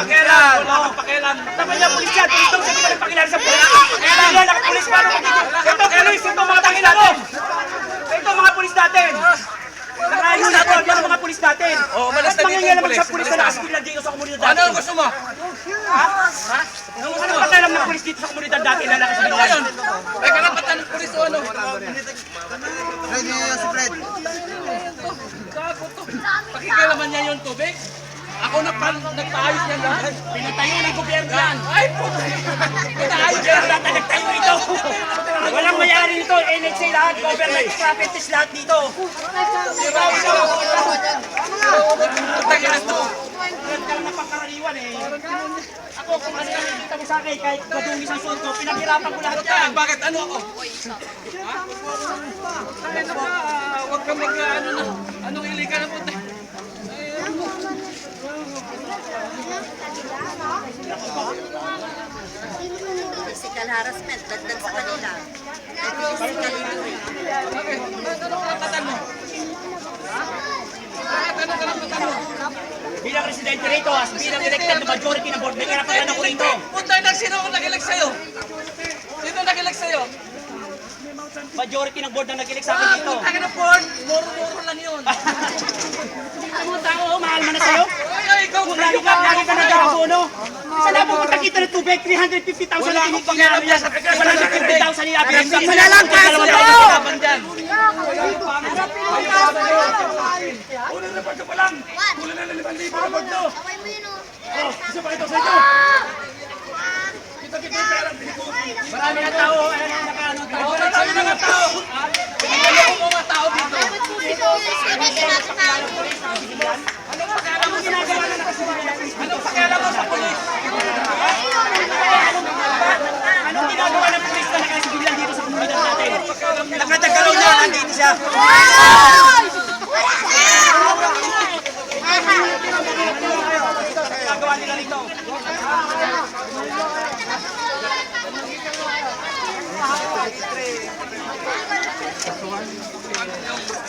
Pakialam. Tama niya, pulis yan. Ito, sige ba nagpakilala sa pulis? Pakialam, nakapulis pa. Ito, Kelis, ito mga tangina mo. Ito mga pulis natin. Nakayos na ito, yan ang mga pulis natin. At mangyayalaman sa pulis na nakasigilan dito sa komunidad natin. Ano gusto mo? Ha? Ano pakialam ng pulis dito sa komunidad natin na nakasigilan? May karapatan ng pulis o ano? Fred, yun si Fred. Gago to. Pakikilaman niya yung tubig? Ako nagpaayos yan lahat. Pinatayo ng gobyerno yan. Ay po! Pinatayo yan lahat na nagtayo ito. Walang mayari nito. NHA lahat, government properties lahat dito. Tagalan to. Ganyan ka lang na pangkaraniwan eh. Ako kung ano yung nakikita mo sa akin, kahit madungis ang suot ko, pinaghirapan ko lahat yan. Bakit ano ako? Huwag ka mag-ano na. Anong ilika na po tayo? Physical harassment, dagdag sa kanila. Ay, physical injury. Anong karapatan mo? Anong karapatan mo? Bilang residente rito, as bilang elected na majority ng board, may karapatan ako rito. Puntay na sino ang nag-elect sa'yo? Sino nag-elect sa'yo? Majority ng board na nag-elect sa akin dito. Ang na board, moro-moro lang yun. Ang mga tao, mahal man na sa'yo. Ay, ikaw Kung lagi ka nag-aabono. Saan na pupunta kita ng tubig? 350,000 na tinipangyaran niya. 150,000 niya. Malalang kaso! Laban dyan. Una na pagka pa lang. Kulang na 5,000 na board to. Away mo yun, Oh, isa pa ito sa ito. Kita yung pera. Marami na tao. Ayan ang nakaano. Marami na nga tao. Ano mo mga tao dito? Anong pakialam mo sa polis? Anong ginagawa ng pulis na nakasigilan dito sa komunidad natin? Nakatagalaw niya, nandito siya.